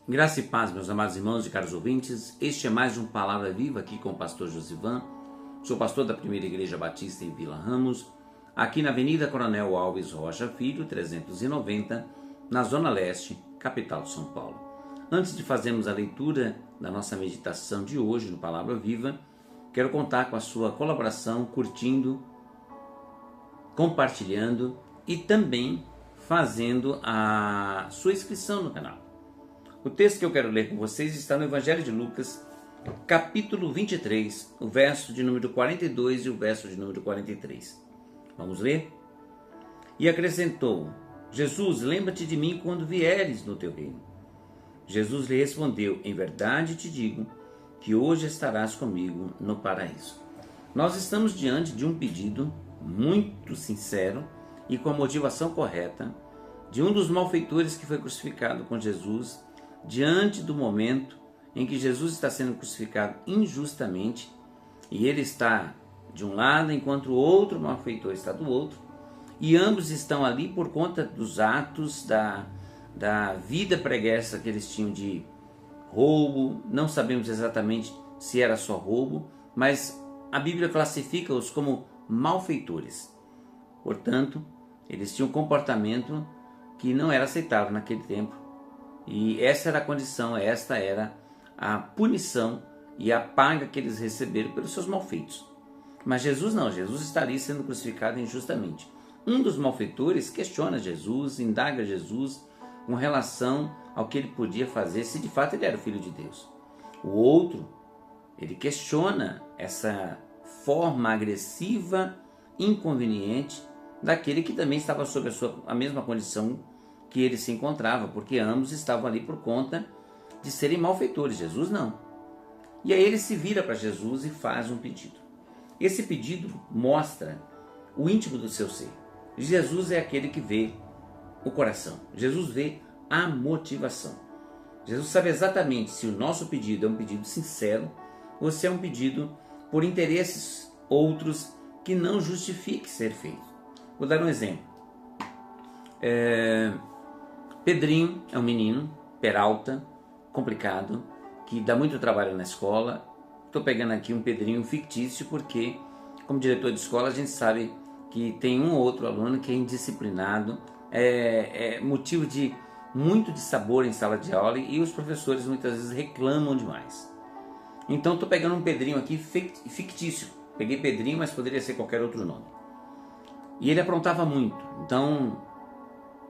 Graça e paz, meus amados irmãos e caros ouvintes. Este é mais um Palavra Viva aqui com o pastor Josivan. Sou pastor da Primeira Igreja Batista em Vila Ramos, aqui na Avenida Coronel Alves Rocha Filho, 390, na Zona Leste, capital de São Paulo. Antes de fazermos a leitura da nossa meditação de hoje no Palavra Viva, quero contar com a sua colaboração, curtindo, compartilhando e também fazendo a sua inscrição no canal. O texto que eu quero ler com vocês está no Evangelho de Lucas, capítulo 23, o verso de número 42 e o verso de número 43. Vamos ler? E acrescentou: Jesus, lembra-te de mim quando vieres no teu reino. Jesus lhe respondeu: em verdade te digo que hoje estarás comigo no paraíso. Nós estamos diante de um pedido muito sincero e com a motivação correta de um dos malfeitores que foi crucificado com Jesus, diante do momento em que Jesus está sendo crucificado injustamente e ele está de um lado enquanto o outro malfeitor está do outro, e ambos estão ali por conta dos atos da vida preguiça que eles tinham de roubo. Não sabemos exatamente se era só roubo, mas a Bíblia classifica-os como malfeitores. Portanto, eles tinham um comportamento que não era aceitável naquele tempo. E essa era a condição, esta era a punição e a paga que eles receberam pelos seus malfeitos. Mas Jesus não, Jesus está ali sendo crucificado injustamente. Um dos malfeitores questiona Jesus, indaga Jesus com relação ao que ele podia fazer, se de fato ele era o Filho de Deus. O outro, ele questiona essa forma agressiva, inconveniente, daquele que também estava sob a mesma condição que ele se encontrava, porque ambos estavam ali por conta de serem malfeitores. Jesus não. E aí ele se vira para Jesus e faz um pedido. Esse pedido mostra o íntimo do seu ser. Jesus é aquele que vê o coração. Jesus vê a motivação. Jesus sabe exatamente se o nosso pedido é um pedido sincero ou se é um pedido por interesses outros que não justifique ser feito. Vou dar um exemplo. Pedrinho é um menino, Peralta, complicado, que dá muito trabalho na escola. Estou pegando aqui um Pedrinho fictício porque, como diretor de escola, a gente sabe que tem um ou outro aluno que é indisciplinado, é motivo de muito dissabor em sala de aula e os professores muitas vezes reclamam demais. Então estou pegando um Pedrinho aqui fictício. Peguei Pedrinho, mas poderia ser qualquer outro nome. E ele aprontava muito, então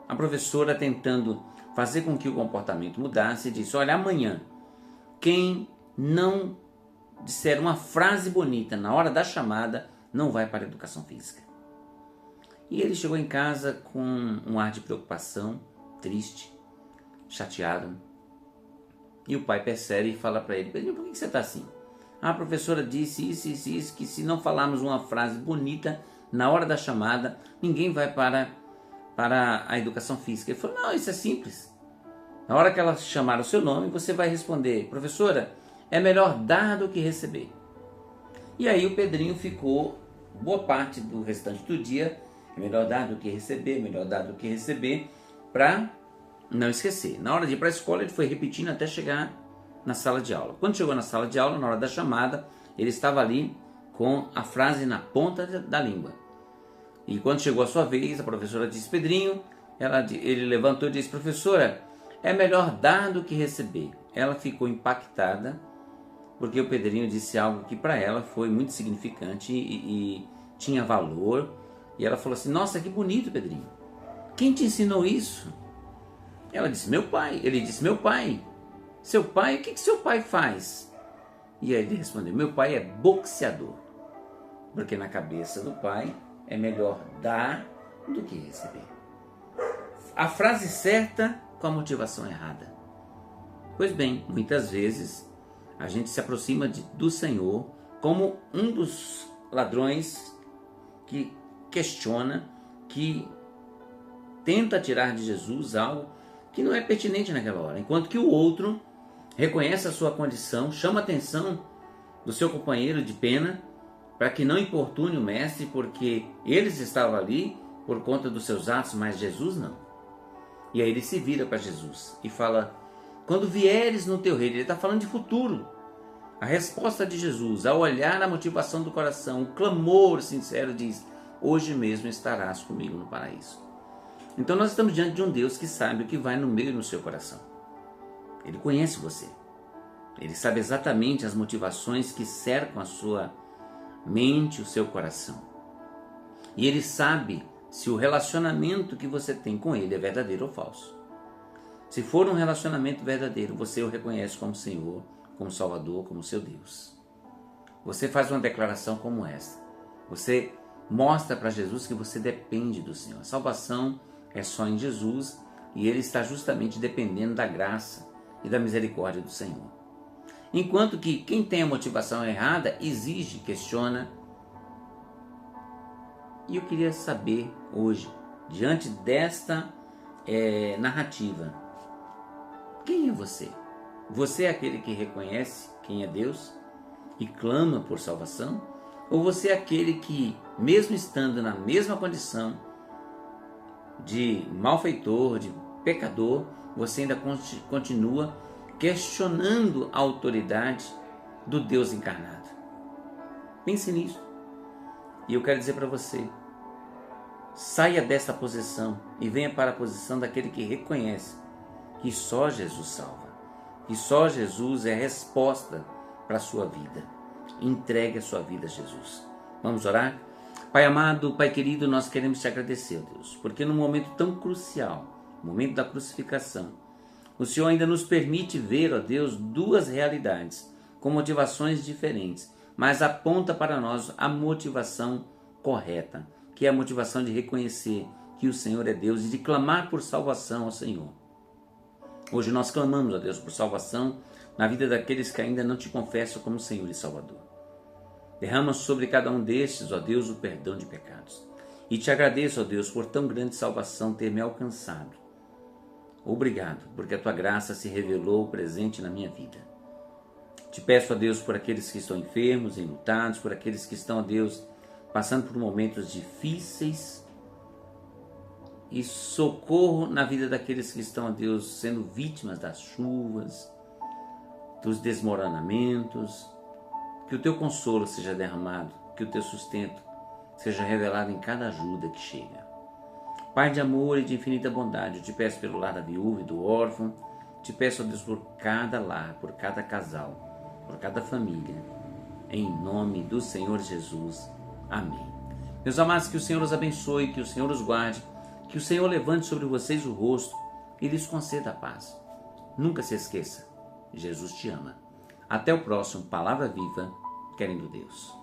a professora, tentando fazer com que o comportamento mudasse, disse: olha, amanhã, quem não disser uma frase bonita na hora da chamada, não vai para a educação física. E ele chegou em casa com um ar de preocupação, triste, chateado. E o pai percebe e fala para ele: Pedrinho, por que você está assim? A professora disse isso, que se não falarmos uma frase bonita na hora da chamada, ninguém vai para a educação física. Ele falou: não, isso é simples. Na hora que ela chamar o seu nome, você vai responder: professora, é melhor dar do que receber. E aí o Pedrinho ficou boa parte do restante do dia: é melhor dar do que receber, melhor dar do que receber, para não esquecer. Na hora de ir para a escola, ele foi repetindo até chegar na sala de aula. Quando chegou na sala de aula, na hora da chamada, ele estava ali com a frase na ponta da língua. E quando chegou a sua vez, a professora disse: Pedrinho, ele levantou e disse: professora, é melhor dar do que receber. Ela ficou impactada, porque o Pedrinho disse algo que para ela foi muito significante e tinha valor. E ela falou assim: nossa, que bonito, Pedrinho. Quem te ensinou isso? Ela disse: meu pai. Ele disse: meu pai. Seu pai? O que seu pai faz? E aí ele respondeu: meu pai é boxeador. Porque na cabeça do pai é melhor dar do que receber. A frase certa com a motivação errada. Pois bem, muitas vezes a gente se aproxima do Senhor como um dos ladrões que questiona, que tenta tirar de Jesus algo que não é pertinente naquela hora, enquanto que o outro reconhece a sua condição, chama a atenção do seu companheiro de pena para que não importune o mestre, porque eles estavam ali por conta dos seus atos, mas Jesus não. E aí ele se vira para Jesus e fala: Quando vieres no teu reino, ele está falando de futuro. A resposta de Jesus, ao olhar a motivação do coração, o clamor sincero diz: hoje mesmo estarás comigo no paraíso. Então nós estamos diante de um Deus que sabe o que vai no meio do seu coração. Ele conhece você. Ele sabe exatamente as motivações que cercam a sua mente, o seu coração. E ele sabe se o relacionamento que você tem com ele é verdadeiro ou falso. Se for um relacionamento verdadeiro, você o reconhece como Senhor, como Salvador, como seu Deus. Você faz uma declaração como esta. Você mostra para Jesus que você depende do Senhor. A salvação é só em Jesus e ele está justamente dependendo da graça e da misericórdia do Senhor. Enquanto que quem tem a motivação errada exige, questiona. E eu queria saber hoje, diante desta narrativa, quem é você? Você é aquele que reconhece quem é Deus e clama por salvação? Ou você é aquele que, mesmo estando na mesma condição de malfeitor, de pecador, você ainda continua questionando a autoridade do Deus encarnado? Pense nisso. E eu quero dizer para você, saia desta posição e venha para a posição daquele que reconhece que só Jesus salva, que só Jesus é a resposta para a sua vida. Entregue a sua vida a Jesus. Vamos orar? Pai amado, Pai querido, nós queremos te agradecer, Deus, porque num momento tão crucial, o momento da crucificação, o Senhor ainda nos permite ver, ó Deus, duas realidades com motivações diferentes, mas aponta para nós a motivação correta, que é a motivação de reconhecer que o Senhor é Deus e de clamar por salvação ao Senhor. Hoje nós clamamos, ó Deus, por salvação na vida daqueles que ainda não te confessam como Senhor e Salvador. Derrama sobre cada um destes, ó Deus, o perdão de pecados. E te agradeço, ó Deus, por tão grande salvação ter me alcançado. Obrigado, porque a tua graça se revelou presente na minha vida. Te peço, ó Deus, por aqueles que estão enfermos, enlutados, por aqueles que estão, ó Deus, passando por momentos difíceis, e socorro na vida daqueles que estão, ó Deus, sendo vítimas das chuvas, dos desmoronamentos. Que o teu consolo seja derramado, que o teu sustento seja revelado em cada ajuda que chega. Pai de amor e de infinita bondade, eu te peço pelo lar da viúva e do órfão, te peço, ó Deus, por cada lar, por cada casal, por cada família, em nome do Senhor Jesus. Amém. Meus amados, que o Senhor os abençoe, que o Senhor os guarde, que o Senhor levante sobre vocês o rosto e lhes conceda a paz. Nunca se esqueça, Jesus te ama. Até o próximo Palavra Viva, querendo Deus.